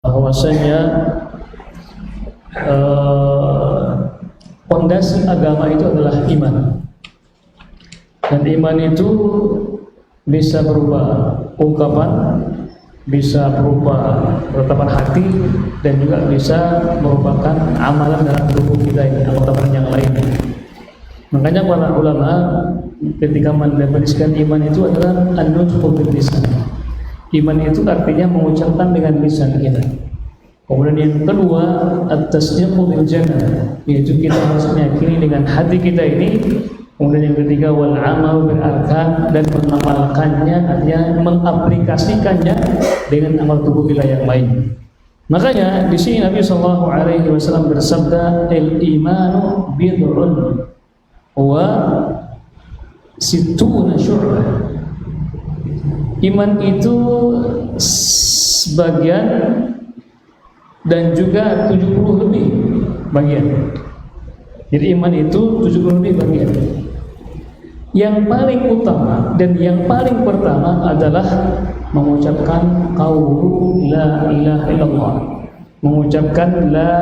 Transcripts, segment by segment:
bahwasanya pondasi agama itu adalah iman. Dan iman itu bisa berupa ungkapan, bisa berupa ratapan hati, dan juga bisa merupakan amalan dalam tubuh kita ini, amalan yang lain. Makanya para ulama ketika mendefinisikan iman itu adalah an-nutqu bil lisan. Iman itu artinya mengucapkan dengan lisan kita. Kemudian yang kedua, at-tasdiqu bil janah, yaitu kita harus meyakini dengan hati kita ini. Kemudian yang ketiga, wal amal bil arkan, dan mengamalkannya, artinya mengaplikasikannya dengan amal tubuh kita yang lain. Makanya di sini Nabi sallallahu alaihi wasallam bersabda, al-imanu bid'un wa sittuna syu'bah. Iman itu sebagian dan juga 70 lebih bagian. Jadi iman itu 70 lebih bagian. Yang paling utama dan yang paling pertama adalah mengucapkan qaulu la ilaha illallah. Mengucapkan la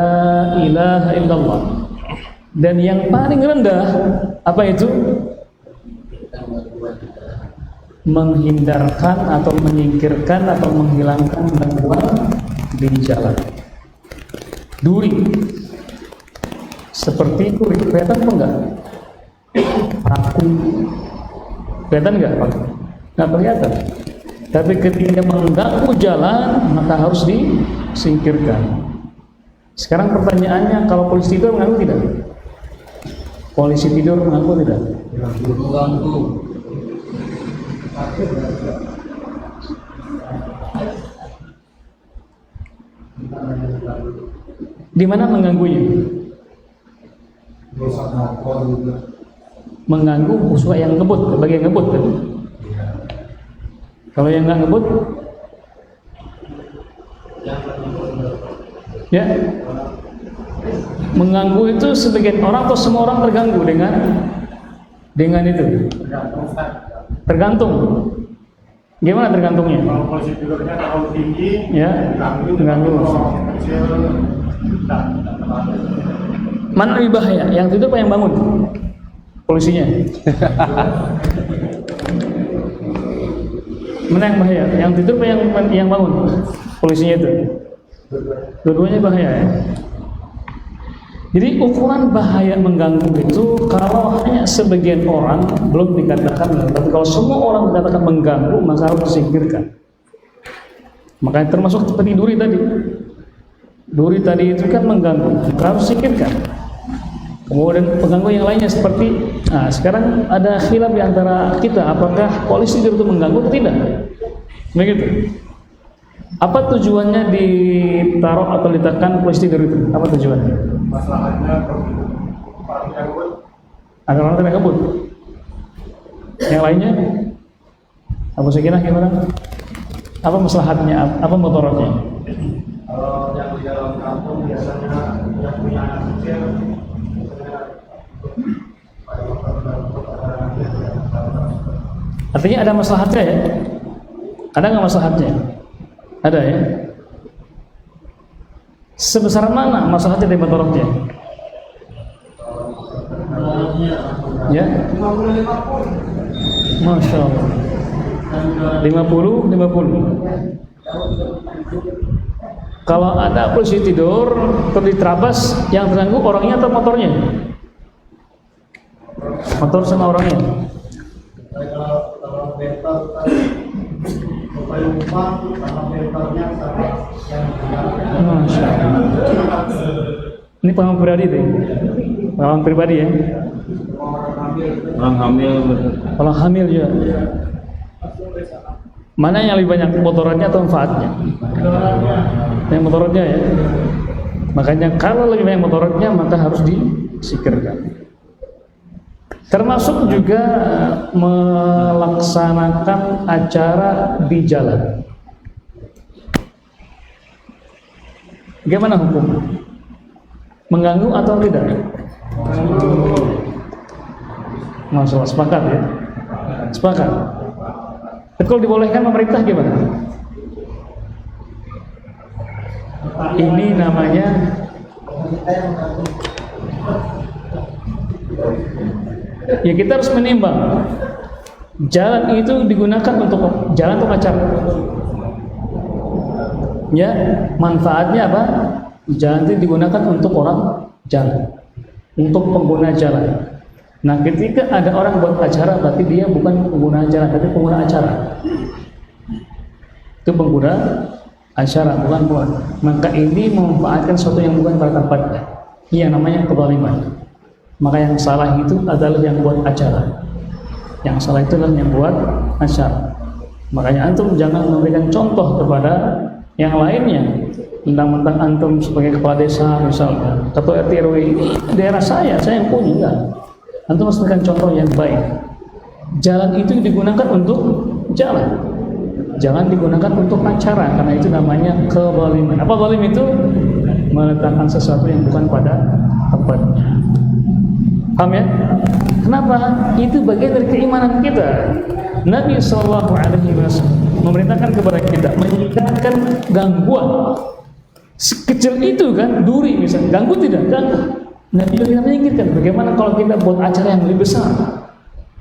ilaha illallah. Dan yang paling rendah apa itu? Menghindarkan atau menyingkirkan atau menghilangkan gangguan di jalan. Duri seperti itu, kelihatan apa enggak? Paku, kelihatan enggak? Enggak kelihatan. Tapi ketika mengganggu jalan, maka harus disingkirkan. Sekarang pertanyaannya, kalau polisi tidur mengganggu tidak? Polisi tidur mengganggu tidak? Mengganggu. Di mana mengganggunya? Mengganggu khusus yang ngebut, bagian ngebut kan? Kalau yang nggak ngebut, ya, mengganggu itu sebagian orang atau semua orang terganggu dengan itu? Tergantung. Gimana tergantungnya? Kalau polisi tidurnya terlalu tinggi, ya, mengganggu. Mana lebih bahaya? Yang tidur apa yang bangun? Polisinya. Mana yang bahaya? Yang tidur apa yang bangun? Polisinya itu. Dua-duanya bahaya ya. Jadi ukuran bahaya mengganggu itu kalau hanya sebagian orang belum dikatakan, tapi kalau semua orang dikatakan mengganggu maka harus disingkirkan. Makanya termasuk seperti duri tadi. Duri tadi itu kan mengganggu, maka harus disingkirkan. Kemudian pengganggu yang lainnya seperti, nah sekarang ada khilaf di antara kita, apakah polisi tidur itu mengganggu atau tidak? Begitu. Apa tujuannya ditaruh atau diletakkan polisi tidur itu? Apa tujuannya? masalahnya orang gabut. Agar orang tidak gabut. Yang lainnya? Abu Sakinah gimana? Apa maslahatnya? Apa mudaratnya? Kalau yang di dalam kampung biasanya yang punya anak kecil, Artinya ada maslahatnya ya? Ada nggak maslahatnya? Ada ya? Sebesar mana maslahatnya dari mudaratnya? Ya? 50-50. Masya Allah. 50-50. Kalau ada polisi tidur terus diterabas, yang terganggu orangnya atau motornya? Motor sama orangnya. Kalau bentor lupa sama bentornya sama yang Masya Allah. Ini pengalaman pribadi deh. Pengalaman pribadi ya. Orang hamil. Kalau hamil juga. Mana yang lebih banyak, motorannya atau manfaatnya? Yang motorannya ya. Makanya kalau lebih banyak motorannya maka harus disingkirkan. Termasuk juga melaksanakan acara di jalan. Bagaimana hukum? Mengganggu atau tidak? Masalah sepakat ya? Sepakat. Tapi kalau dibolehkan pemerintah gimana? Ini namanya ya kita harus menimbang. Jalan itu digunakan untuk jalan atau acara. Ya, manfaatnya apa? Jalan itu digunakan untuk orang jalan, untuk pengguna jalan. Nah, ketika ada orang buat acara, berarti dia bukan pengguna jalan, tapi pengguna acara. Itu pengguna acara, bukan buat. Maka ini memanfaatkan sesuatu yang bukan pada tempatnya. Ini yang namanya kezaliman. Maka yang salah itu adalah yang buat acara. Yang salah itu adalah yang buat acara. Makanya antum jangan memberikan contoh kepada yang lainnya. Mentang-mentang antum sebagai kepala desa misalnya, ketua RT RW, ini daerah saya yang punya, enggak. Antum harus memberikan contoh yang baik. Jalan itu digunakan untuk jalan, jangan digunakan untuk acara, karena itu namanya kezaliman. Apa zalim itu? Meletakkan sesuatu yang bukan pada tempatnya. Paham ya? Kenapa? Itu bagian dari keimanan kita. Nabi Shallallahu Alaihi Wasallam memerintahkan kepada kita menyingkirkan gangguan. Sekecil itu kan, duri misalnya, ganggu tidak? Ganggu. Nabi kita menyingkirkan. Bagaimana kalau kita buat acara yang lebih besar?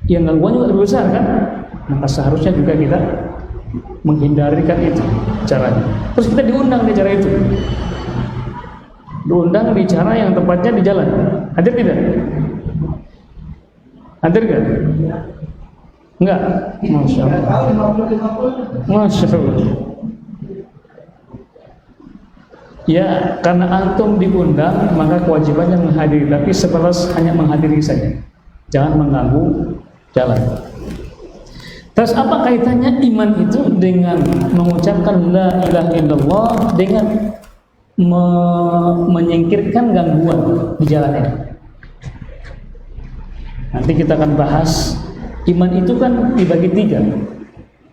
Yang gangguan juga lebih besar kan? Maka seharusnya juga kita menghindarikan itu caranya. Terus kita diundang di acara itu. Diundang di cara yang tempatnya di jalan. Hadir tidak? Hadir enggak? Enggak? Masya Allah. Masya Allah. Ya, karena antum diundang, maka kewajibannya menghadiri, tapi sebatas hanya menghadiri saja. Jangan mengganggu jalan. Terus apa kaitannya iman itu dengan mengucapkan la ilaha illallah dengan menyingkirkan gangguan di jalannya? Nanti kita akan bahas. Iman itu kan dibagi tiga.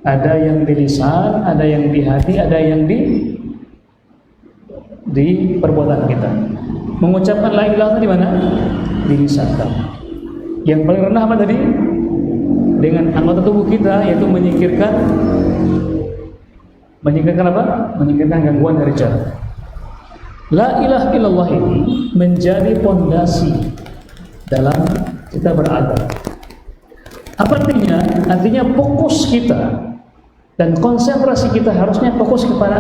Ada yang di lisan, ada yang di hati, ada yang di perbuatan kita. Mengucapkan la ilaha di mana? Di lisan. Yang paling rendah apa tadi? Dengan anggota tubuh kita, yaitu menyingkirkan apa? Menyingkirkan gangguan dari jalan. La ilaha illallah ini menjadi pondasi dalam kita beragama. Apa artinya? Artinya fokus kita dan konsentrasi kita harusnya fokus kepada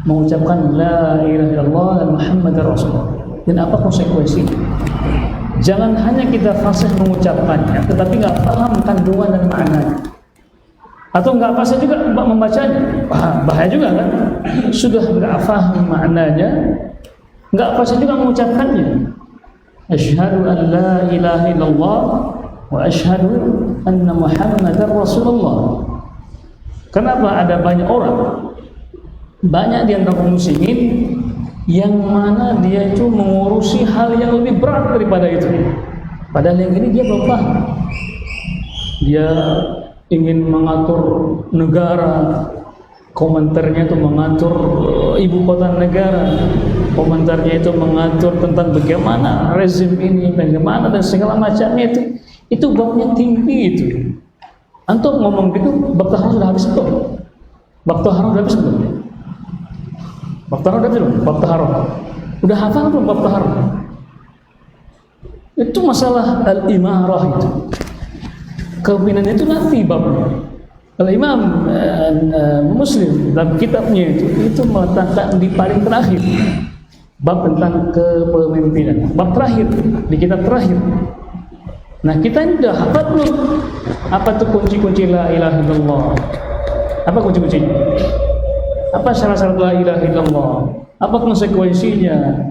mengucapkan la ilaha illallah dan Muhammadar Rasulullah. Dan apa konsekuensinya? Jangan hanya kita fasih mengucapkannya, tetapi nggak paham kandungan dan maknanya. Atau nggak fasih juga membacanya, bahaya juga kan? Sudah nggak paham maknanya, nggak fasih juga mengucapkannya. Asyhadu an la ilaha illallah wa asyhadu anna Muhammadar Rasulullah. Kenapa ada banyak orang, banyak di antara muslimin yang mana dia itu mengurusi hal yang lebih berat daripada itu. Padahal yang ini dia belum paham. Dia ingin mengatur negara, komentarnya itu mengatur ibu kota negara, komentarnya itu mengatur tentang bagaimana rezim ini, bagaimana dan segala macamnya itu babnya tinggi itu. Antum ngomong gitu, bab taharus sudah habis belum? Bab taharus sudah habis belum? Bab taharus udah belum? Bab taharus udah hafal belum bab taharus? Itu masalah al-imarah itu. Kepemimpinan itu nanti babnya. Kalau Imam Muslim dalam kitabnya itu meletakkan di paling terakhir bab tentang kepemimpinan. Bab terakhir di kitab terakhir. Nah, kita ini udah hafal belum? Apa tuh kunci-kunci la ilaha illallah? Apa kunci-kuncinya? Apa syarat-syarat la ilaha illallah? Apa konsekuensinya?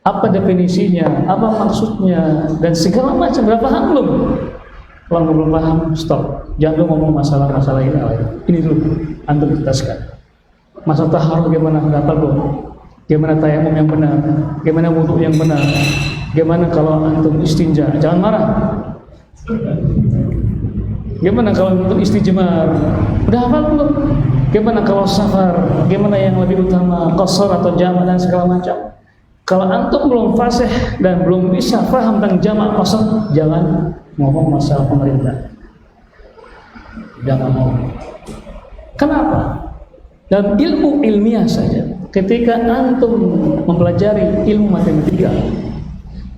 Apa definisinya? Apa maksudnya? Dan segala macam. Berapa paham belum? Kalau nggak belum paham, stop. Jangan lu ngomong masalah-masalah ini. Ini dulu, antum tuntaskan. Masalah taharus gimana? Hafal belum? Gimana tayamum yang benar? Gimana wudu yang benar? Gimana kalau antum istinja? Jangan marah. Gimana kalau untuk istijmar? Udah hafal belum? Gimana kalau safar? Gimana yang lebih utama? Qasar atau jama' dan segala macam. Kalau antum belum fasih dan belum bisa paham tentang jama' qasar, jangan ngomong masalah pemerintah. Jangan ngomong. Kenapa? Dalam ilmu ilmiah saja, ketika antum mempelajari ilmu matematika,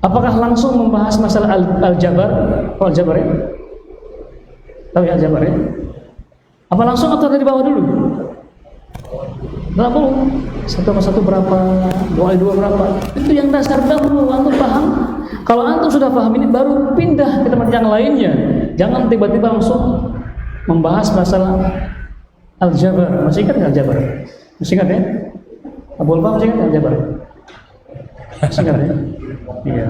apakah langsung membahas masalah aljabar? Aljabar ya? Tahu ya aljabar ya? Apa langsung atau dari bawah dulu? Nggak perlu. 1 sama 1 berapa? 2 kali 2 berapa? Itu yang dasar dahulu antum paham. Kalau antum sudah paham ini baru pindah ke tempat yang lainnya. Jangan tiba-tiba langsung membahas masalah aljabar. Masih ingat nggak aljabar? Masih ingat ya? Abu Alba masih ingat aljabar? Masih ingat ya? Iya.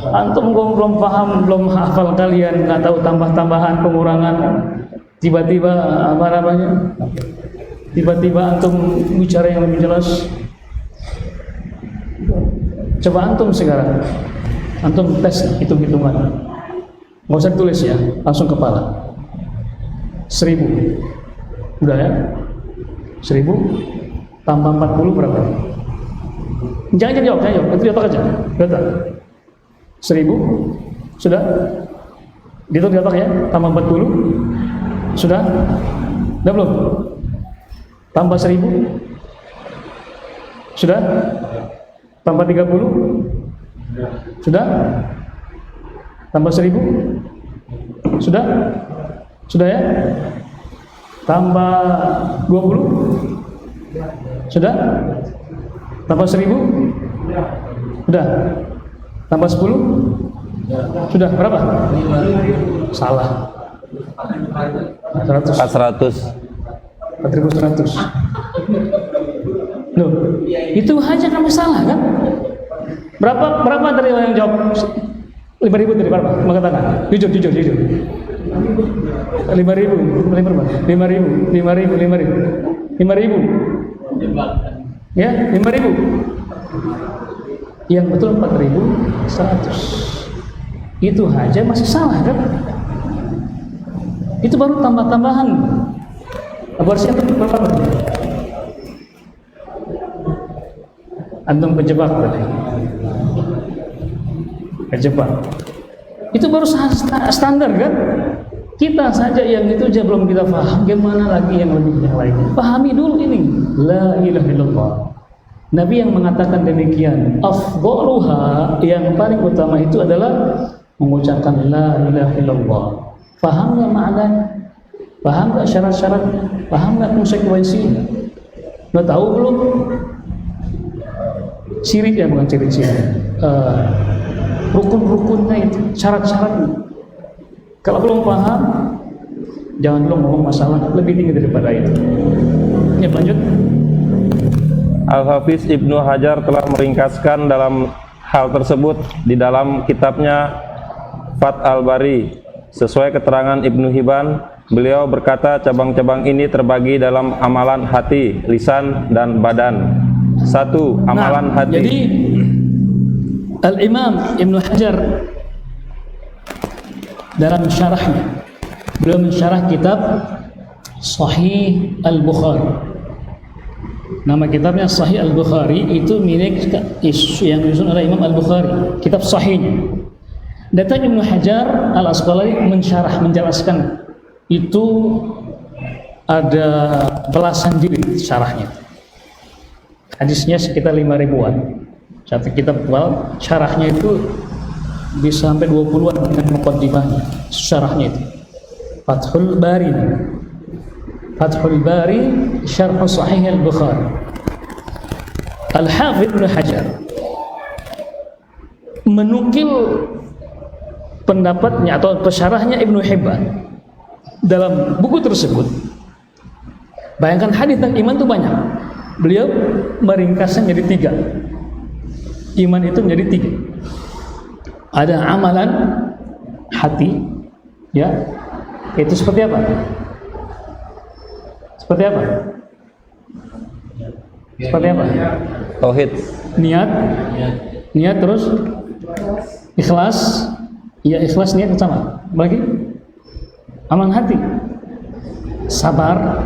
Antum belum paham, belum hafal kalian, nggak tahu tambah-tambahan, pengurangan. Tiba-tiba apa namanya? Tiba-tiba antum bicara yang lebih jelas. Coba antum sekarang, antum tes hitung-hitungan. Nggak usah tulis ya, langsung kepala. 1000, udah ya? 1000 tambah 40 berapa? Jangan jawab, itu di otak aja. Di otak. 1000 sudah? Di otak ya? Tambah 40 sudah? Udah belum? Tambah 1000 sudah? Tambah 30 sudah? Tambah 1000 sudah? Sudah ya? Tambah 20 sudah? Tambah 1000 sudah? Tambah 10 sudah? Berapa? Salah. 400. 4100. Loh, itu aja kamu salah kan? Berapa dari yang jawab? 5.000 dari berapa? Mengatakan jujur. 5.000 ya, 5.000. Yang betul 4.100. Itu aja masih salah kan? Itu baru tambah-tambahan. Aborsinya berapa? Antum kejebak tadi. Kejebak. Itu baru standar kan? Kita saja yang itu aja belum kita paham, gimana lagi yang lebih yang lainnya? Pahami dulu ini. La ilaha illallah. Nabi yang mengatakan demikian, afdhaluha, yang paling utama itu adalah mengucapkan la ilaha illallah. Paham enggak maknanya? Paham enggak syarat-syaratnya? Paham enggak konsekuensinya? Enggak tahu belum? Syirik ya, bukan syirik. Rukun-rukunnya itu, syarat-syaratnya. Kalau belum paham, jangan dulu ngomong masalah lebih tinggi daripada itu. Ya, lanjut. Al-Hafiz Ibnu Hajar telah meringkaskan dalam hal tersebut di dalam kitabnya Fath al-Bari. Sesuai keterangan Ibnu Hibban, beliau berkata cabang-cabang ini terbagi dalam amalan hati, lisan, dan badan. 1. Amalan hati. Jadi Al-Imam Ibnu Hajar dalam syarahnya, beliau mensyarah kitab Sahih Al-Bukhari. Nama kitabnya Sahih Al-Bukhari, itu milik yang disusun oleh Imam Al-Bukhari, kitab sahihnya. Datang Ibnu Hajar Al-Asqalani menjelaskan, itu ada belasan jilid syarahnya. Hadisnya sekitar 5.000-an. Satu kitab tebal, syarahnya itu bisa sampai 20-an dengan muqaddimahnya, syarahnya itu. Fathul Bari, syarh Sahih Al-Bukhari. Al-Hafidz Ibnu Hajar menukil pendapatnya atau pesyarahnya Ibnu Hibban dalam buku tersebut. Bayangkan hadis tentang iman itu banyak. Beliau meringkasnya menjadi 3. Iman itu menjadi 3. Ada amalan hati, ya, itu seperti apa? Seperti apa? Seperti apa? Tauhid. Niat terus ikhlas. Ya, ikhlas, niat sama. Bagi amalan hati, sabar,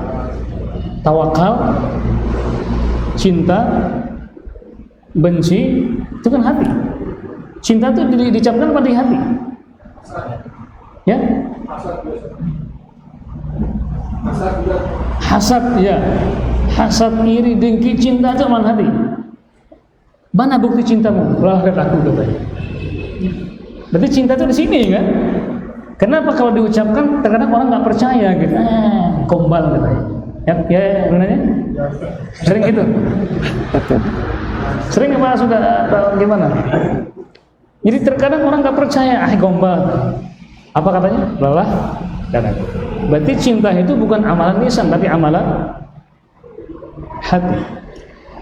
tawakal, cinta, benci, itu kan hati. Cinta itu diucapkan pada hati, ya. Hasad, ya. hasad, iri, dengki, cinta itu amalan hati. Mana bukti cintamu? Belah lihat aku katanya. Berarti cinta itu di sini kan? Kenapa kalau diucapkan terkadang orang nggak percaya gitu? Gombal katanya. Ya, benarnya? Sering gitu. Sering apa sudah atau gimana? Jadi terkadang orang nggak percaya, gombal. Apa katanya? Lelah dan aku. Berarti cinta itu bukan amalan lisan, tapi amalan hati.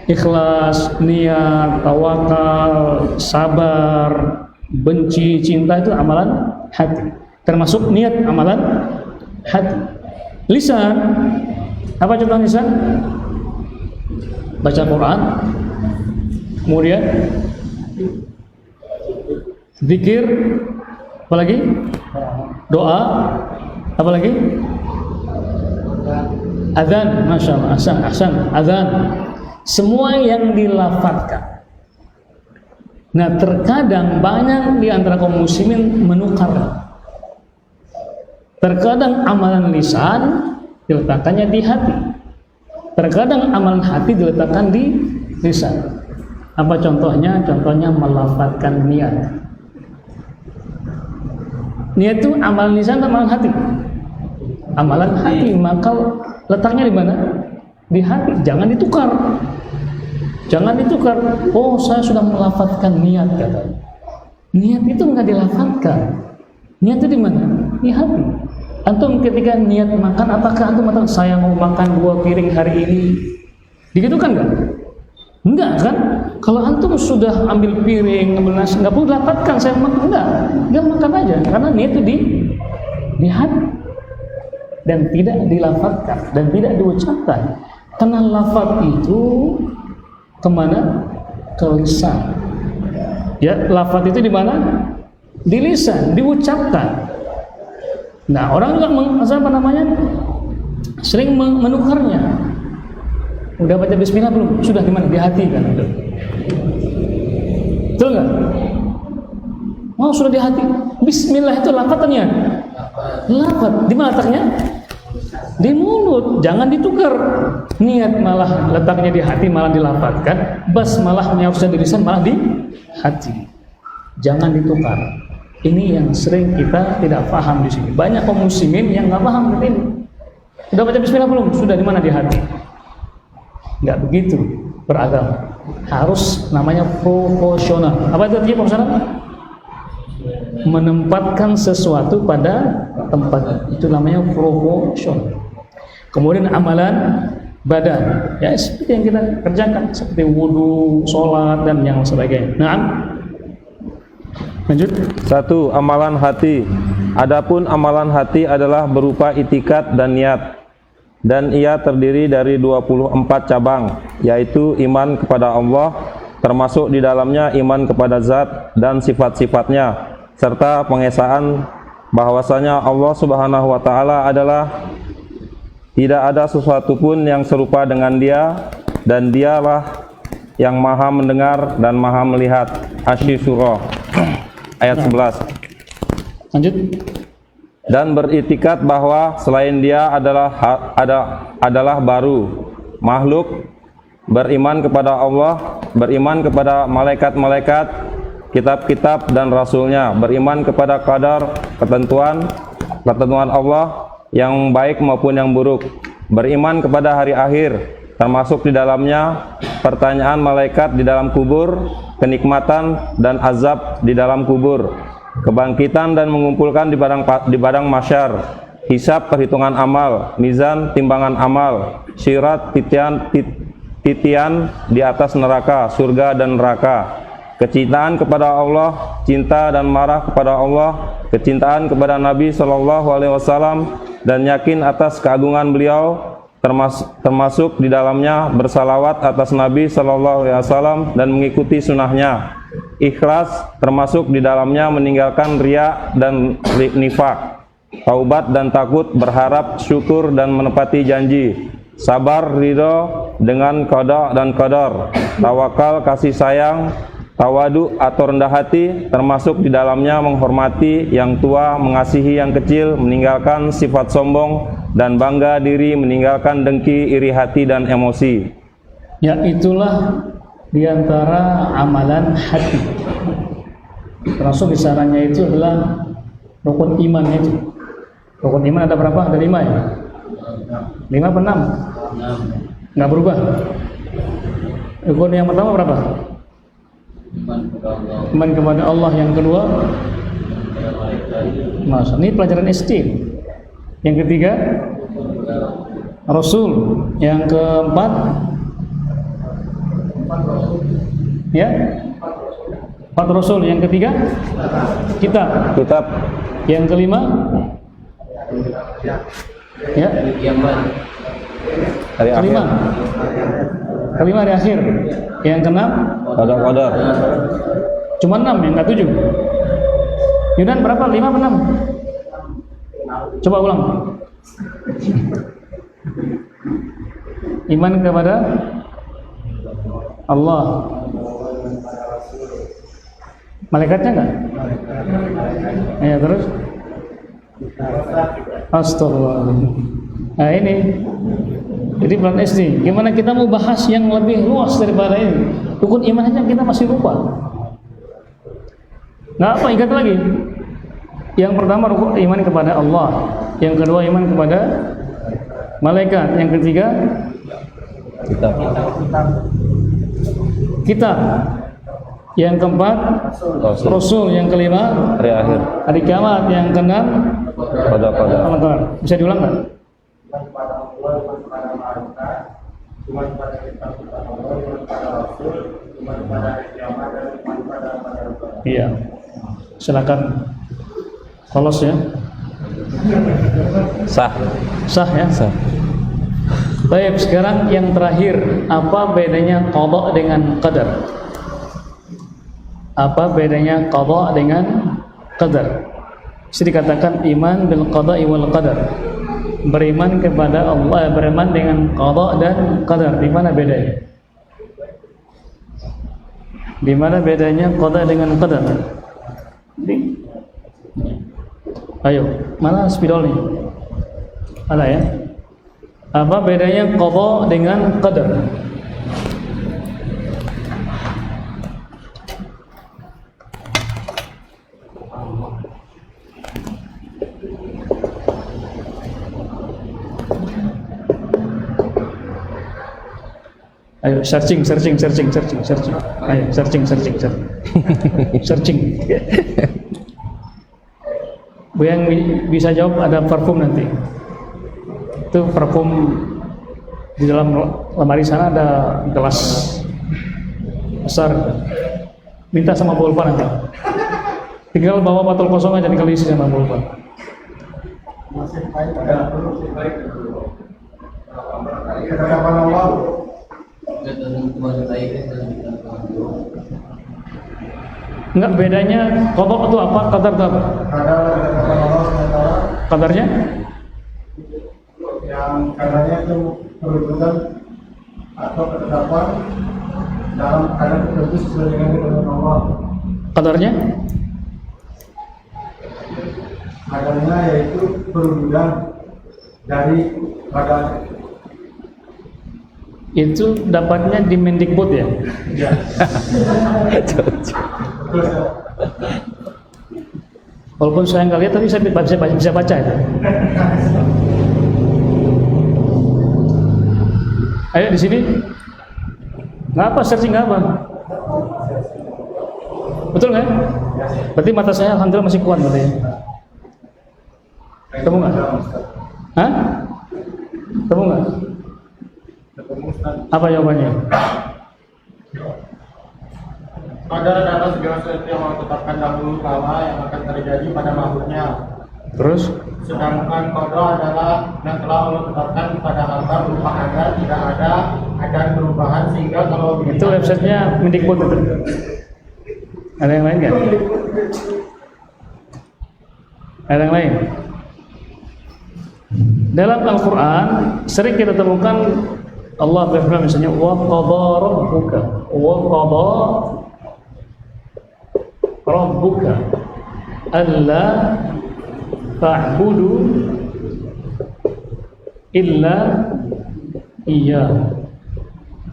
Ikhlas, niat, tawakal, sabar, benci, cinta itu amalan hati. Termasuk niat amalan hati. Lisan, apa contoh lisan? Baca Quran, kemudian zikir, apa lagi? Doa, apa lagi? Azan, masya Allah, ahsan, azan. Semua yang dilafadzkan. Nah, terkadang banyak di antara kaum muslimin menukar. Terkadang amalan lisan diletakkannya di hati. Terkadang amalan hati diletakkan di lisan. Apa contohnya? Contohnya melafadzkan niat. Niat itu amalan lisan atau amalan hati? Amalan hati. Maka letaknya di mana? Di hati. Jangan ditukar. Jangan ditukar. Oh, saya sudah melafadzkan niat katanya. Niat itu enggak dilafadzkan. Niat itu di mana? Di hati. Antum ketika niat makan, apakah antum mengatakan saya mau makan 2 piring hari ini? Begitu kan enggak? Enggak kan? Kalau antum sudah ambil piring, ambil nasi, enggak perlu dilafadzkan saya makan, enggak makan aja, karena niat itu di hati dan tidak dilafadzkan dan tidak diucapkan. Karena lafaz itu kemana? Ke lisan. Ya, lafaz itu di mana? Di lisan, diucapkan. Nah, orang nggak sering menukarnya. Udah baca bismillah belum? Sudah di mana? Di hati kan? Betul nggak? Oh, sudah di hati. Bismillah itu lafadznya. Lafaz di mana letaknya? Di mulut. Jangan ditukar. Niat malah letaknya di hati, malah dilafadzkan. Basmalah harusnya di lisan, malah di hati. Jangan ditukar. Ini yang sering kita tidak paham di sini. Banyak kaum muslimin yang nggak paham ini. Udah baca bismillah belum? Sudah di mana? Di hati. Nggak begitu beragama. Harus namanya proporsional. Apa itu artinya proporsional? Menempatkan sesuatu pada tempat. Itu namanya proporsional. Kemudian amalan badan, ya seperti yang kita kerjakan, seperti wudu, sholat dan yang sebagainya. Nah, lanjut. 1. Amalan hati. Adapun amalan hati adalah berupa itikat dan niat, dan ia terdiri dari 24 cabang, yaitu iman kepada Allah, termasuk di dalamnya iman kepada zat dan sifat-sifatnya, serta pengesaan bahwasanya Allah Subhanahu wa taala adalah tidak ada sesuatu pun yang serupa dengan Dia, dan Dialah yang Maha mendengar dan Maha melihat. Asy-Syura ayat 11. Lanjut. Dan beritikat bahwa selain Dia adalah baru makhluk, beriman kepada Allah, beriman kepada malaikat-malaikat, kitab-kitab dan rasulnya, beriman kepada qadar, ketentuan Allah yang baik maupun yang buruk, beriman kepada hari akhir, termasuk di dalamnya pertanyaan malaikat di dalam kubur, kenikmatan dan azab di dalam kubur, kebangkitan dan mengumpulkan di padang mahsyar, hisab perhitungan amal, mizan timbangan amal, syirat titian di atas neraka, surga dan neraka, kecintaan kepada Allah, cinta dan marah kepada Allah, kecintaan kepada Nabi SAW, dan yakin atas keagungan beliau, termasuk di dalamnya bersalawat atas Nabi SAW dan mengikuti sunnahnya. Ikhlas termasuk di dalamnya meninggalkan riya dan nifak, taubat dan takut, berharap, syukur dan menepati janji, sabar, ridho dengan qada dan qadar, tawakal, kasih sayang, tawadu atau rendah hati, termasuk di dalamnya menghormati yang tua, mengasihi yang kecil, meninggalkan sifat sombong dan bangga diri, meninggalkan dengki, iri hati dan emosi. Ya, itulah diantara amalan hati. Termasuk besarannya itu adalah rukun iman itu. Rukun iman ada berapa? Ada 5 ya? 5 apa 6? Nggak berubah. Rukun yang pertama berapa? Iman kepada Allah. Yang kedua, ini pelajaran SD. Yang ketiga, Rasul. Yang keempat, ya, 4 Rasul. Yang ketiga, kitab. Yang kelima, ya, kelima di akhir. Yang keenam, qadar. Cuma 6 ya, nggak 7. Yudan berapa? 5 apa 6? Coba ulang. Iman kepada Allah. Malaikatnya enggak? Ya, terus? Astagfirullahaladzim. Nah ini, jadi pelan SD. Gimana kita mau bahas yang lebih luas daripada ini? Rukun iman aja kita masih lupa. Nggak apa, ingat lagi. Yang pertama rukun iman kepada Allah. Yang kedua iman kepada malaikat. Yang ketiga kitab. Yang keempat Rasul. Yang kelima hari kiamat. Yang keenam qadar. Bisa diulang nggak? Iya. Silakan. Lolos ya. Sah ya. Baik, sekarang yang terakhir, apa bedanya qada dengan qadar? Apa bedanya qada dengan qadar? Bisa dikatakan iman bil qada'i wal qadar. Beriman kepada Allah, beriman dengan qada dan qadar. Di mana bedanya? Di mana bedanya qada dengan qadar? Ayo, mana spidol nih? Ada ya? Apa bedanya qada dengan qadar? Ayo searching. Ayo searching. Yang bisa jawab ada parfum nanti. Itu parfum di dalam lemari sana ada gelas besar. Minta sama pulpen nanti. Tinggal bawa botol kosong aja, tinggal isi sama pulpen. Enggak, bedanya qada itu apa, qadar itu apa? Qadarnya? Yang kadarnya itu perbuatan atau ketetapan dalam keadaan tertentu sesuai dengan ketentuan Allah. Qadarnya? Kadarnya yaitu perwujudan dari keadaan. Itu dapatnya di Mendikbud ya? Ya. Walaupun saya nggak lihat, tapi saya bisa baca itu. Ayo di sini. Ngapa searching apa? Betul nggak? Berarti mata saya alhamdulillah masih kuat berarti ya. Ketemu nggak? Hah? Ketemu nggak? Apa jawabannya? Qadar adalah segala sesuatu yang Allah tetapkan dahulu kala yang akan terjadi pada makhluknya. Terus? Sedangkan qada adalah yang telah Allah tetapkan pada hamba berupa agar tidak ada perubahan sehingga kalau itu websitenya Mendikbud itu. Ada yang lain nggak? Ada yang lain? Dalam Al-Quran sering kita temukan Allah berfirman misalnya wa qadha rabbuka wa qadha rabbuka alla ta'budu illa iyyahu.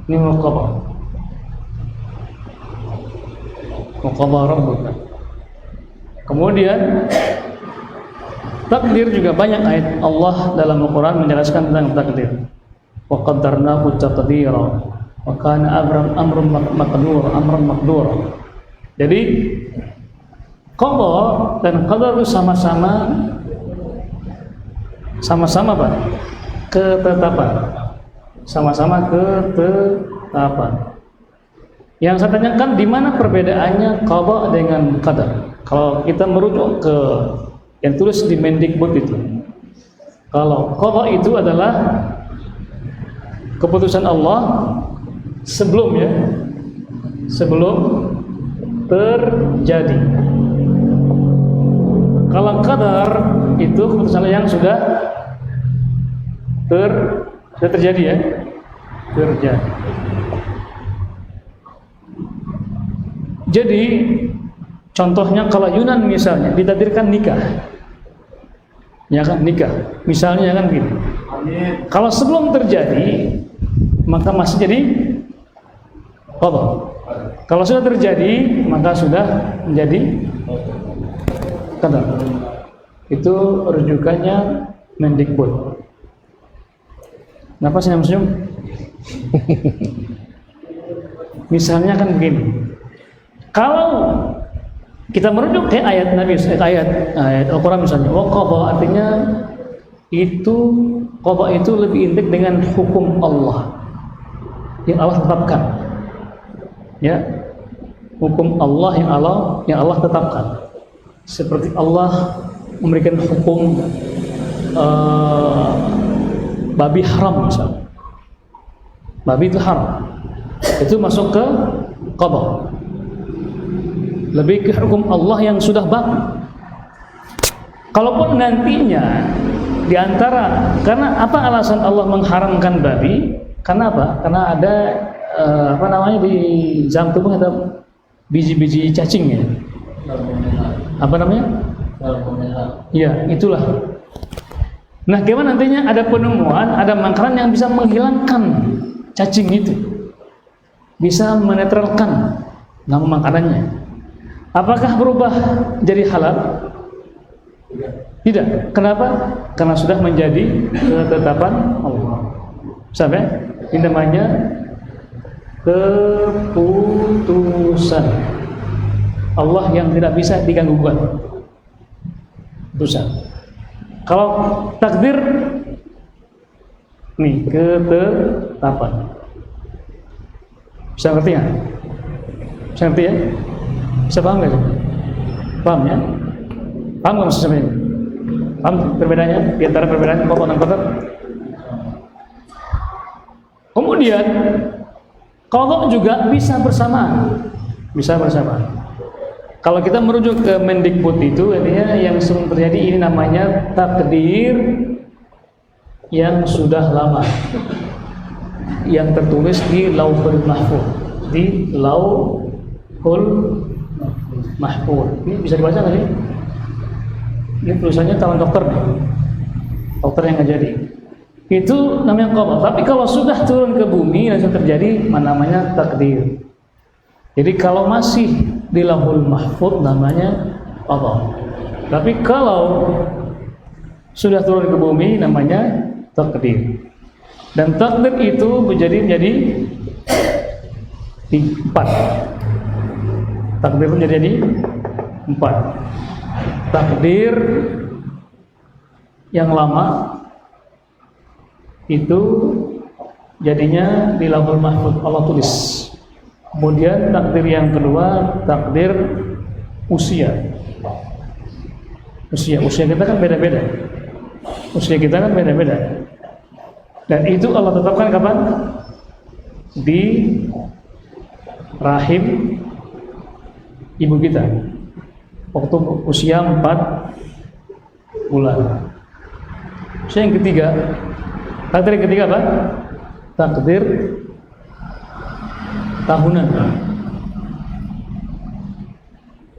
Ini muqadha rabbuka. Kemudian takdir juga banyak ayat Allah dalam Al-Quran menjelaskan tentang takdir. Wa qaddarnahu taqdira wa kana amrun maqdura. Jadi qadha dan qadar itu sama-sama Pak, ketetapan. Sama-sama ketetapan. Yang saya tanyakan di mana perbedaannya qadha dengan qadar? Kalau kita merujuk ke yang tulis di Mendikbud itu, kalau qadha itu adalah keputusan Allah sebelum terjadi. Kalau qadar itu keputusan Allah yang sudah terjadi ya, terjadi. Jadi contohnya kalau Yunan misalnya ditakdirkan nikah, ya kan, nikah misalnya kan gitu. Kalau sebelum terjadi maka masih jadi qadha. Kalau sudah terjadi maka sudah menjadi qadar. Itu rujukannya Mendikbud. Kenapa senyum-senyum? Misalnya kan begini. Kalau kita merujuk ke ayat Nabi, ayat Al-Quran misalnya, wa qadha artinya itu qadha itu lebih intik dengan hukum Allah yang Allah tetapkan. Ya. Hukum Allah yang Allah tetapkan. Seperti Allah memberikan hukum babi haram misalnya. Babi itu haram. Itu masuk ke qadha. Lebih ke hukum Allah yang sudah baku. Kalaupun nantinya diantara, karena apa alasan Allah mengharamkan babi? Karena apa? Karena ada di dalam tubuh ada biji-biji cacing ya. Apa namanya? Ya, itulah. Nah, gimana nantinya ada penemuan, ada makanan yang bisa menghilangkan cacing itu, bisa menetralkan nama makanannya. Apakah berubah jadi halal? Tidak. Kenapa? Karena sudah menjadi ketetapan Allah. Sampai ini namanya keputusan Allah yang tidak bisa diganggu-gugat. Keputusan. Kalau takdir nih ketetapan. Bisa ngerti nggak? Bisa ngerti ya? Bisa paham nggak? Paham ya? Paham nggak maksud saya? Paham perbedaannya? Di antara perbedaan qadha dan qadar. Kemudian qadha juga bisa bersamaan. Bisa bersamaan. Kalau kita merujuk ke Mendikbud itu, artinya yang sebelum terjadi ini namanya takdir yang sudah lama, yang tertulis di Lauhul Mahfuz, di Lauhul Mahfuz. Ini bisa dibaca nggak sih? Ini tulisannya tangan dokter nih, dokter yang ngajari. Itu namanya qadha. Tapi kalau sudah turun ke bumi langsung terjadi, namanya takdir. Jadi kalau masih di Lauhul Mahfuz namanya qadha. Tapi kalau sudah turun ke bumi namanya takdir. Dan takdir itu menjadi 4. Takdir itu menjadi 4. Takdir yang lama itu jadinya di Lauhul Mahfuz Allah tulis. Kemudian takdir yang kedua, takdir usia kita kan beda-beda. Usia kita kan beda-beda. Dan itu Allah tetapkan kapan? Di rahim ibu kita. Waktu usia 4 bulan. Usia yang ketiga, takdir yang ketiga apa? Takdir tahunan.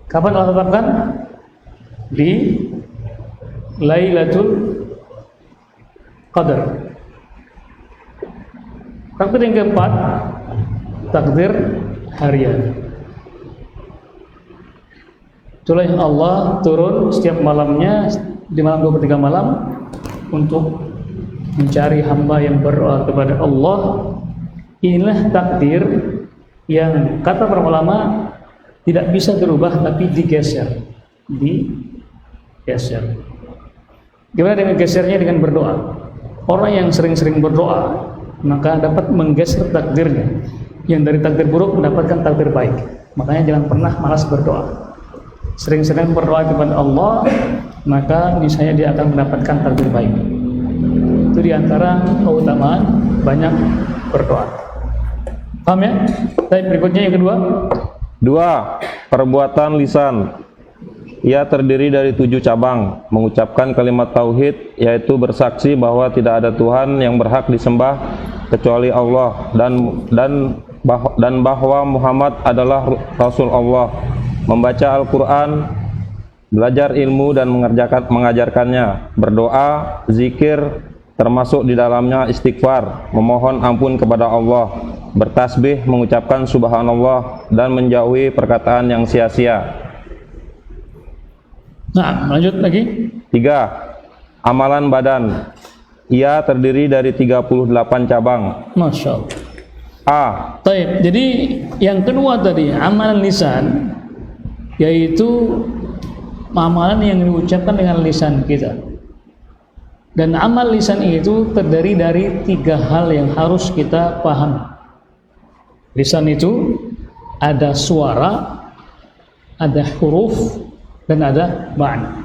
Kapan Allah tetapkan? Di Lailatul Qadar. Takdir yang keempat, takdir harian. Itulah yang Allah turun setiap malamnya, di malam 23 malam, untuk mencari hamba yang berdoa kepada Allah. Inilah takdir yang kata para ulama tidak bisa berubah, tapi digeser. Gimana dengan gesernya? Dengan berdoa. Orang yang sering-sering berdoa maka dapat menggeser takdirnya. Yang dari takdir buruk mendapatkan takdir baik. Makanya jangan pernah malas berdoa. Sering-sering berdoa kepada Allah, maka niscaya dia akan mendapatkan takdir baik. Itu diantara keutamaan banyak berdoa. Paham ya? Baik, berikutnya yang kedua. 2. Perbuatan lisan. Ia terdiri dari 7 cabang. Mengucapkan kalimat tauhid, yaitu bersaksi bahwa tidak ada Tuhan yang berhak disembah kecuali Allah, dan bahwa Muhammad adalah Rasul Allah. Membaca Al-Quran, belajar ilmu dan mengajarkannya, berdoa, zikir, termasuk di dalamnya istighfar, memohon ampun kepada Allah, bertasbih, mengucapkan subhanallah, dan menjauhi perkataan yang sia-sia. Nah, lanjut lagi. 3. Amalan badan. Ia terdiri dari 38 cabang. Masya Allah. A. Taib. Jadi yang kedua tadi, amalan lisan, yaitu amalan yang diucapkan dengan lisan kita. Dan amal lisan itu terdiri dari 3 hal yang harus kita pahami. Lisan itu ada suara, ada huruf, dan ada makna.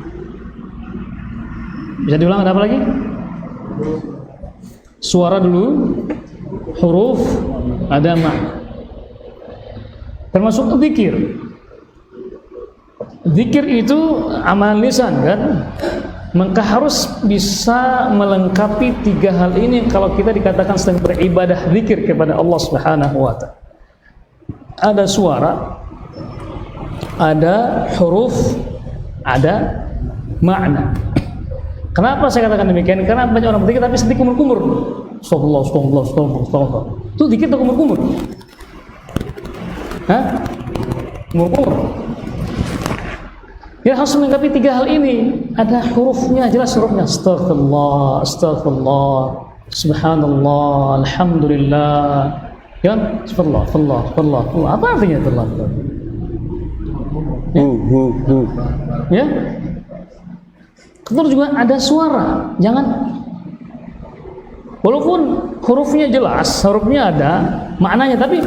Bisa diulang, ada apa lagi? Suara dulu, huruf, ada makna. Termasuk zikir. Zikir itu amalan lisan kan? Maka harus bisa melengkapi 3 hal ini kalau kita dikatakan sedang beribadah zikir kepada Allah Subhanahu wa ta'ala. Ada suara, ada huruf, ada makna. Kenapa saya katakan demikian? Karena banyak orang berzikir tapi sedikit kumur-kumur. Astagfirullah. Itu zikir atau kumur-kumur? Hah? Kumur-kumur. Dia harus melengkapi 3 hal ini. Ada hurufnya, jelas hurufnya. Astagfirullah, astagfirullah, subhanallah, alhamdulillah. Ya, astagfirullah. Apa artinya Allah? Ya. Terus juga ada suara. Jangan, walaupun hurufnya jelas, hurufnya ada, maknanya, tapi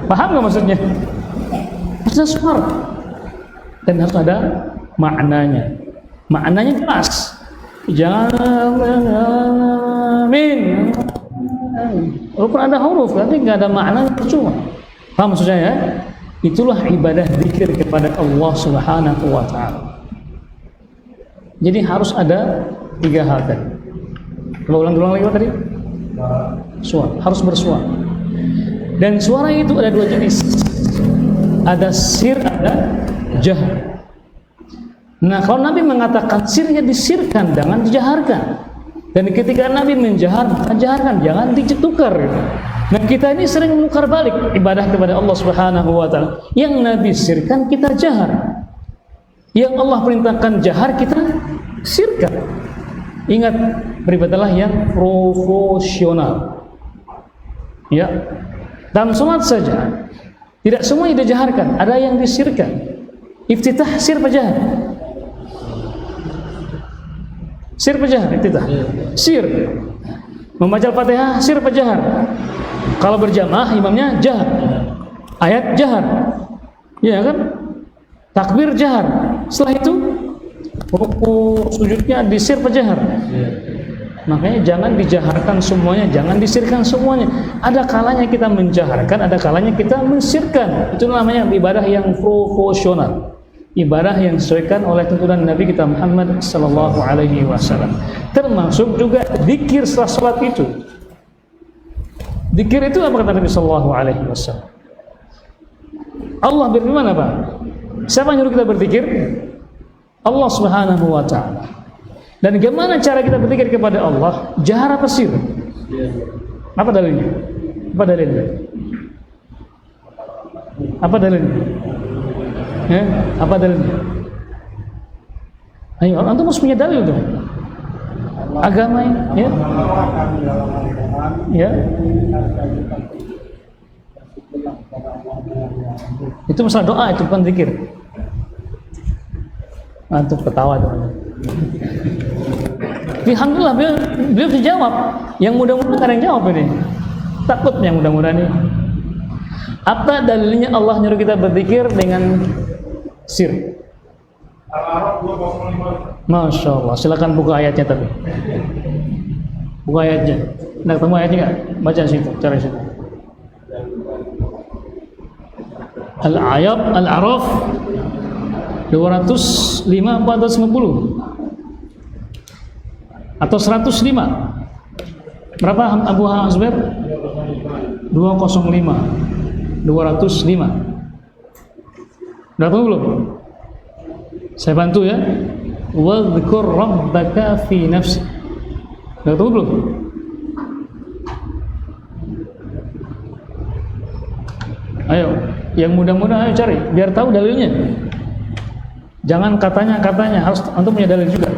paham nggak maksudnya? Harus ada suara dan harus ada maknanya. Maknanya jelas. Jangan amin. Walaupun ada huruf, tapi nggak ada maknanya, percuma. Paham maksudnya ya? Itulah ibadah zikir kepada Allah Subhanahu wa ta'ala. Jadi harus ada 3 hal tadi. Kalau ulang lagi apa tadi? Suara, harus bersuara. Dan suara itu ada 2 jenis. Ada sir, ada jahar. Nah, kalau Nabi mengatakan sirnya disirkan, jangan dijaharkan. Dan ketika Nabi menjaharkan, jangan ditukar. Nah, kita ini sering menukar balik ibadah kepada Allah Subhanahu wa ta'ala. Yang Nabi sirkan, kita jahar. Yang Allah perintahkan jahar, kita sirkan. Ingat, beribadahlah yang profesional. Ya. Dalam sholat saja, tidak semuanya dijaharkan, ada yang disirkan. Iftitah sir pejahar. Sir pejahar, iftitah. Sir. Membaca Al-Fatihah sir pejahar. Kalau berjamaah imamnya jahar. Ayat jahar. Ya kan? Takbir jahar. Setelah itu rukuk sujudnya disir pejahar. Makanya jangan dijaharkan semuanya, jangan disirkan semuanya. Ada kalanya kita menjaharkan, ada kalanya kita mensirkan. Itu namanya ibadah yang profesional. Ibadah yang disesuaikan oleh tuntunan Nabi kita Muhammad sallallahu alaihi wasallam. Termasuk juga zikir setelah salat itu. Zikir itu apa kata Nabi sallallahu alaihi wasallam? Allah berfirman apa? Siapa yang nyuruh kita berzikir? Allah Subhanahu wa ta'ala. Dan bagaimana cara kita berzikir kepada Allah? Jahar apa sir? Apa dalilnya? Apa dalilnya? Apa dalilnya? Ya? Apa dalilnya? Ayo, antum harus punya dalil dong. Agama ini, ya? Ya. Itu masalah doa, itu bukan zikir. Antum ketawa tuh. Alhamdulillah beliau bisa jawab. Yang mudah-mudahan ada yang jawab ini. Takut yang mudah-mudahan ini. Apa dalilnya Allah nyuruh kita berzikir dengan sir? Al-A'raf 205. Masya Allah, silakan buka ayatnya tapi. Buka ayatnya. Nah, ketemu ayatnya nggak? Baca situ, cari situ. Al-A'raf 205 450 atau 105. Berapa Abu Hasbir? 205. 205. Udah tahu belum? Saya bantu ya. Wadhkur rabbaka fi nafsi. Udah tahu belum? Ayo, yang mudah-mudah ayo cari biar tahu dalilnya. Jangan katanya, harus antum punya dalil juga.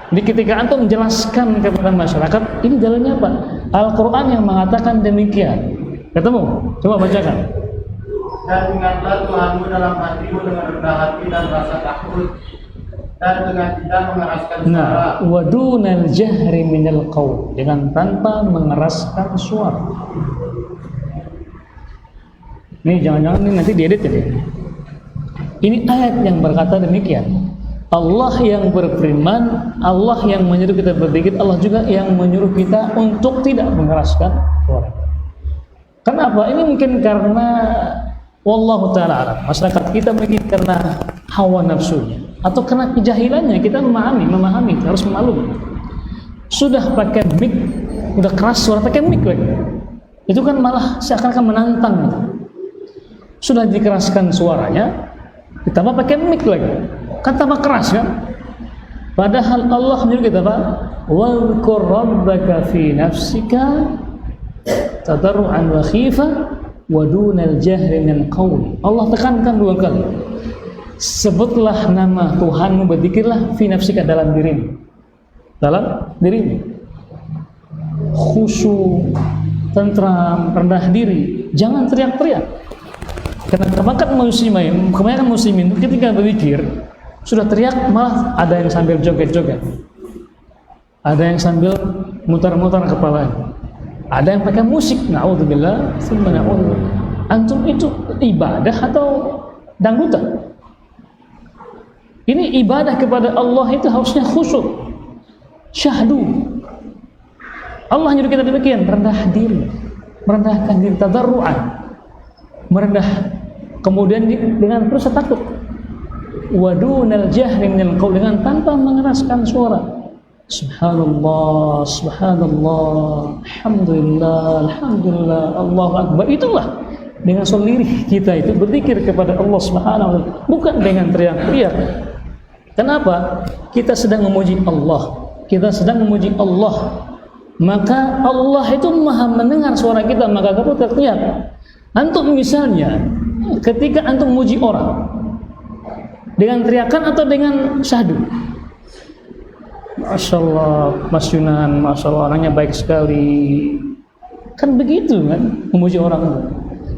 Jadi ketika antum menjelaskan kepada masyarakat, ini dalilnya apa? Al-Quran yang mengatakan demikian. Ketemu? Coba bacakan. Dan ingatlah Tuhanmu dalam hatimu dengan rendah hati dan rasa takut, dan dengan tidak mengeraskan suara. Nah, wadunal jahri minal qaul, dengan tanpa mengeraskan suara. Ini jangan-jangan ini nanti diedit ya. Ini ayat yang berkata demikian. Allah yang berfirman, Allah yang menyuruh kita berzikir, Allah juga yang menyuruh kita untuk tidak mengeraskan suara. Kenapa? Ini mungkin karena wallahu ta'ala alam, masyarakat kita mungkin karena hawa nafsunya atau karena kejahilannya kita memahami, harus memaklumi. Sudah pakai mic, udah keras suara pakai mic lagi. Itu kan malah seakan-akan menantang gitu. Sudah dikeraskan suaranya, ditambah pakai mic lagi, kan tambah keras kan? Padahal Allah menyuruh kita apa? Wadhkur rabbaka fi nafsika tadarruan wa khifah wa dunal jahri minal qaul. Allah tekankan dua kali. Sebutlah nama Tuhanmu, berzikirlah fi nafsika, dalam dirimu. Dalam dirimu. Khusyuk, tentram, rendah diri. Jangan teriak-teriak. Karena kebanyakan muslimin ketika berzikir sudah teriak, malah ada yang sambil joget-joget, ada yang sambil mutar-mutar kepalanya, ada yang pakai musik. Na'udzubillah, summa na'udzubillah. Antum itu ibadah atau dangdutan? Ini ibadah kepada Allah itu harusnya khusyuk, syahdu. Allah nyuruh kita demikian, rendah diri, merendahkan diri, tadarruan, merendah, kemudian dengan rasa takut. Wadunal jahri minal qaul, dengan tanpa mengeraskan suara. Subhanallah, subhanallah, alhamdulillah, alhamdulillah, Allahu akbar. Itulah dengan selirih kita itu berzikir kepada Allah Subhanahu wa taala, bukan dengan teriak-teriak. Kenapa? Kita sedang memuji Allah. Kita sedang memuji Allah. Maka Allah itu Maha mendengar suara kita, maka kamu teriak. Antum misalnya ketika antum memuji orang dengan teriakan atau dengan syahdu, Masya Allah, Mas Yunan, Masya Allah, orangnya baik sekali, kan begitu kan memuji orang.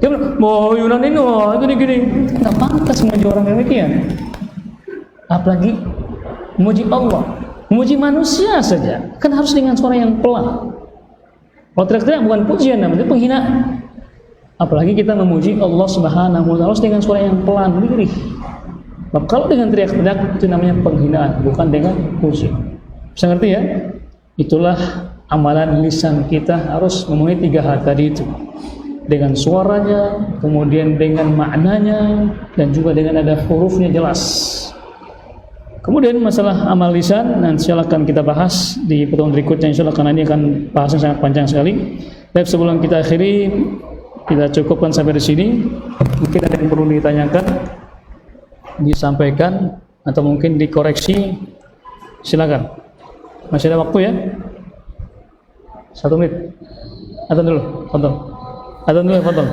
Dia bilang, oh Yunan ini, oh gini-gini, nggak pantas memuji orang demikian. Apalagi memuji Allah, memuji manusia saja kan harus dengan suara yang pelan. Kalau teriak-teriak bukan pujian, namanya penghinaan. Apalagi kita memuji Allah Subhanahu wa taala dengan suara yang pelan, lirih. Kalau dengan teriak-teriak itu namanya penghinaan, bukan dengan puji. Bisa ngerti ya? Itulah amalan lisan kita, harus memenuhi 3 hal tadi itu. Dengan suaranya, kemudian dengan maknanya, dan juga dengan ada hurufnya jelas. Kemudian masalah amal lisan, nanti silakan kita bahas di pertemuan berikutnya insyaallah, karena ini akan bahasan sangat panjang sekali. Tapi sebelum kita akhiri, kita cukupkan sampai di sini. Mungkin ada yang perlu ditanyakan, disampaikan, atau mungkin dikoreksi. Silakan. Masih ada waktu ya? 1 menit. Adzan dulu, fadhol. Adzan dulu, fadhol.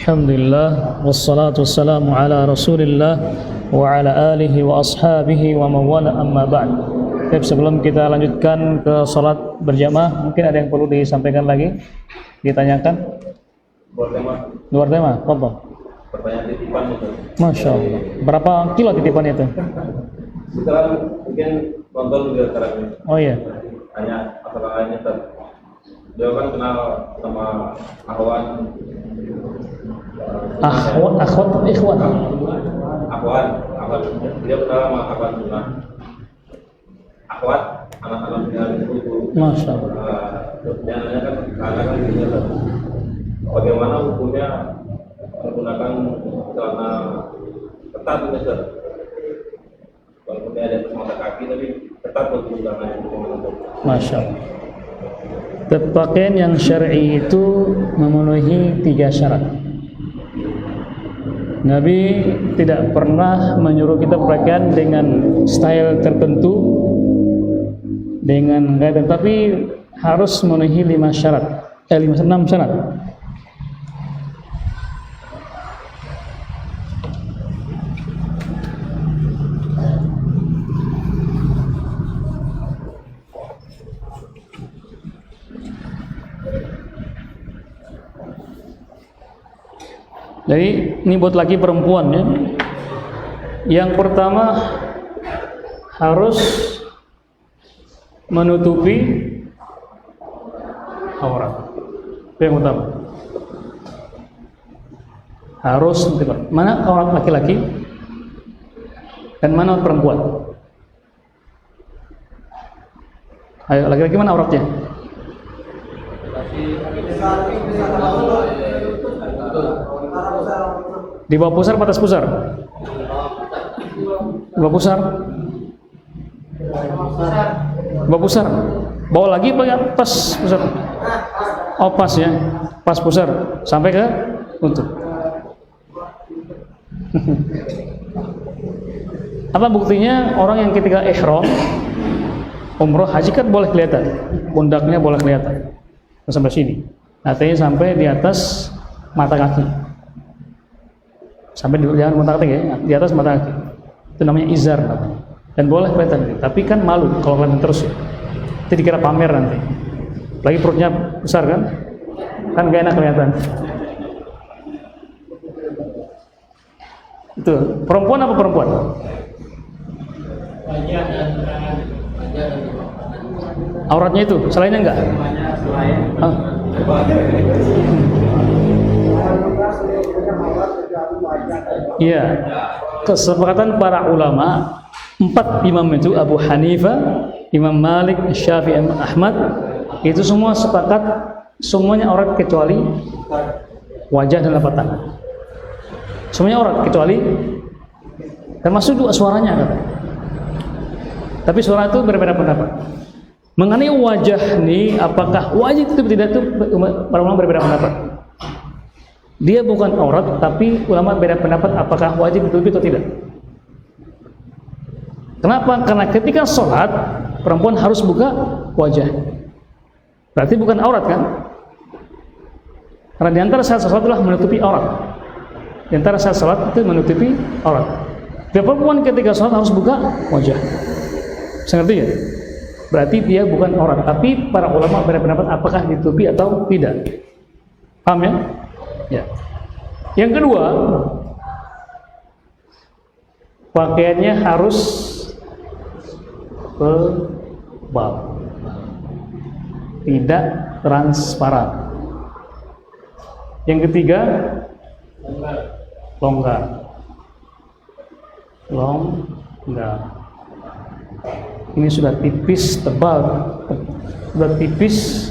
Alhamdulillah wassalatu wassalamu ala Rasulillah wa ala alihi wa ashabihi wa mawala amma ba'd. Baik, sebelum kita lanjutkan ke salat berjamaah, mungkin ada yang perlu disampaikan lagi, ditanyakan? Luar tema, apa? Pertanyaan titipan itu. Masya Allah. Berapa kilo titipan itu? Sekarang mungkin nonton juga sekarang ini. Oh iya. Hanya asal lainnya dia kan kenal sama Ahwan. Akhwat atau ikhwan? Ahwan. Dia kenal sama Ahwan Sunnah. Ahwat, anak-anak yang itu. Masya Allah. Yang nanya kan, karena kan gini, bagaimana hukumnya menggunakan celana ketat ini, Ustaz? Walaupun dia ada semata kaki, tapi ketat untuk celana yang itu. Masya Allah. Pakaian yang syar'i itu memenuhi 3 syarat. Nabi tidak pernah menyuruh kita pakaian dengan style tertentu, dengan gaya, tapi harus memenuhi 5 syarat, 6 syarat. Jadi ini buat laki perempuan ya. Yang pertama harus menutupi aurat. Itu yang utama. Harus menutupi. Mana aurat laki-laki dan mana aurat perempuan? Ayo, laki-laki mana auratnya? Di bawah pusar, atas pusar? Di bawah pusar? Bawah pusar? Bawah lagi apa pas pusar? Oh pas ya, pas pusar sampai ke lutut. Apa buktinya? Orang yang ketika ihram umroh haji kan boleh kelihatan, pundaknya boleh kelihatan sampai sini, artinya sampai di atas mata kaki, sampai di jangan mata kaki ya, di atas mata kaki, itu namanya izar namanya. Dan boleh kelihatan, tapi kan malu kalau kelihatan terus ya, itu dikira pamer nanti, lagi perutnya besar kan gak enak kelihatan. Itu perempuan apa perempuan? Auratnya itu, selainnya enggak? Iya, kesepakatan para ulama 4 imam itu, Abu Hanifah, Imam Malik, Syafi'i, Ahmad, itu semua sepakat semuanya aurat kecuali wajah dan telapak tangan. Semuanya aurat kecuali, termasuk juga suaranya kata. Tapi suara itu berbeda pendapat. Mengenai wajah nih, apakah wajib itu tidak, itu para ulama berbeda pendapat. Dia bukan aurat, tapi ulama beda pendapat apakah wajib ditutupi atau tidak. Kenapa? Karena ketika sholat perempuan harus buka wajah. Berarti bukan aurat kan? Karena di antara syarat sholat adalah menutupi aurat. Di antara syarat sholat itu menutupi aurat. Perempuan ketika sholat harus buka wajah. Bisa ngerti ya? Berarti dia bukan aurat, tapi para ulama berpendapat apakah ditutupi atau tidak. Paham ya? Ya. Yang kedua, pakaiannya harus tebal, tidak transparan. Yang ketiga, longgar. Ini sudah tipis, tebal, sudah tipis,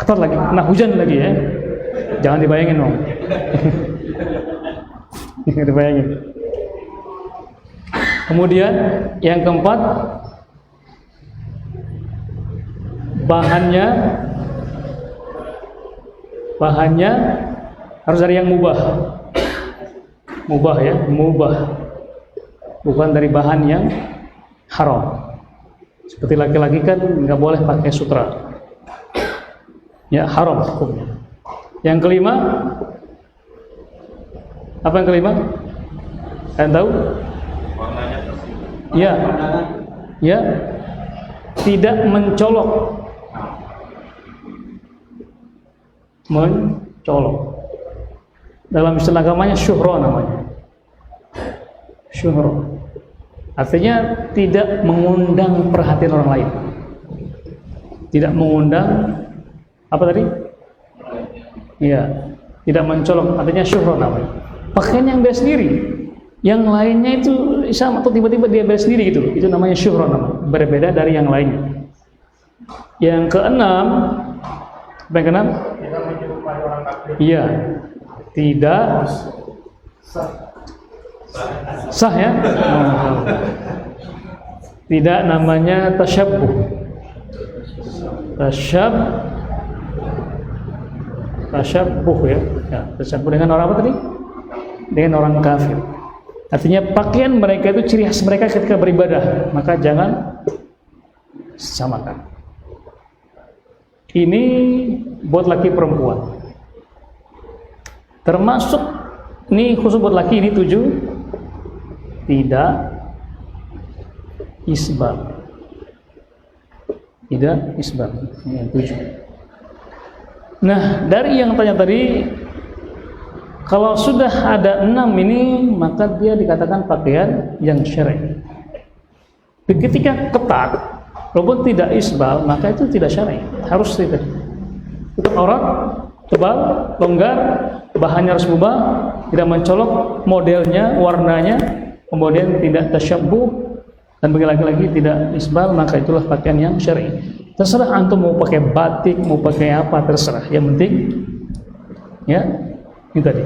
ketat lagi, kena hujan lagi ya. Jangan dibayangin dong. Jangan dibayangin. Kemudian yang keempat, bahannya harus dari yang mubah ya, mubah, bukan dari bahan yang haram. Seperti laki-laki kan nggak boleh pakai sutra, ya haram hukumnya. Yang kelima, apa yang kelima? Kalian tahu? Ya, tidak mencolok. Dalam istilah agamanya syuhra namanya. Syuhra. Artinya tidak mengundang perhatian orang lain. Tidak mengundang apa tadi? Iya, tidak mencolok. Artinya syuhra namanya. Pakaian yang dia sendiri, yang lainnya itu sama atau tiba-tiba dia bela sendiri gitu. Itu namanya syuhra namanya. Berbeda dari yang lainnya. Yang keenam, apa yang keenam? Iya, tidak sah ya. Tidak namanya tasyabbuh. Tasyabbuh ya. Tasyabbuh dengan orang apa tadi? Dengan orang kafir. Artinya pakaian mereka itu ciri khas mereka ketika beribadah, maka jangan samakan. Ini buat laki perempuan. Termasuk ini khusus buat laki, ini 7, tidak isbal. Tidak isbal. Ini yang 7. Nah, dari yang tanya tadi Kalau sudah ada 6 ini, maka dia dikatakan pakaian yang syar'i. Ketika ketat, walaupun tidak isbal, maka itu tidak syar'i. Harus tidak. Tutup aurat, tebal, longgar, bahannya harus mubah, tidak mencolok, modelnya, warnanya, kemudian tidak tasyabbuh, dan bagi laki-laki tidak isbal, maka itulah pakaian yang syar'i. Terserah antum mau pakai batik, mau pakai apa, terserah. Yang penting, ya, ini tadi.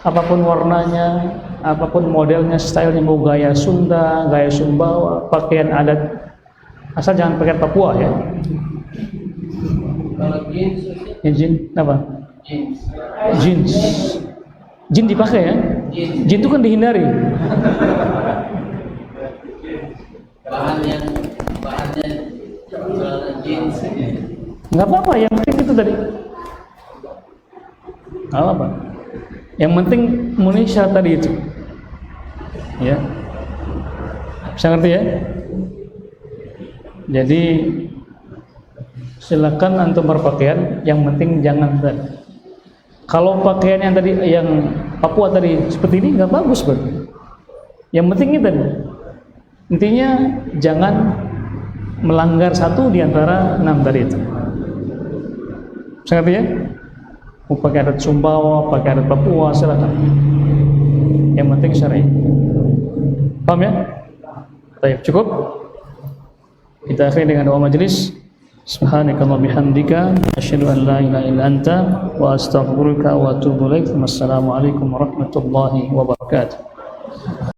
Apapun warnanya, apapun modelnya, stylenya, mau gaya Sunda, gaya Sumbawa, pakaian adat, asal jangan pakai Papua ya. Kalau jeans, Jin apa? jeans, Jeans. Jin dipakai ya? Jin itu kan dihindari. bahannya celana jeans. Nggak apa-apa, yang penting itu tadi. Nggak apa-apa. Yang penting memenuhi syarat tadi itu. Ya. Bisa ngerti ya? Jadi silakan antum berpakaian, yang penting jangan tadi. Kalau pakaian yang tadi yang Papua tadi seperti ini nggak bagus berarti. Yang penting itu tadi. Intinya jangan melanggar satu di antara 6 tadi itu. Bisa ngerti ya? Mau pakai adat Sumbawa, pakai adat Papua, silakan. Yang penting syar'i. Paham ya? Baik, cukup. Kita akhiri dengan doa majelis. Subhanakallahumma bihamdika asyhadu an la ilaha illa anta wa astaghfiruka wa atubu ilaik. Wassalamualaikum warahmatullahi wabarakatuh.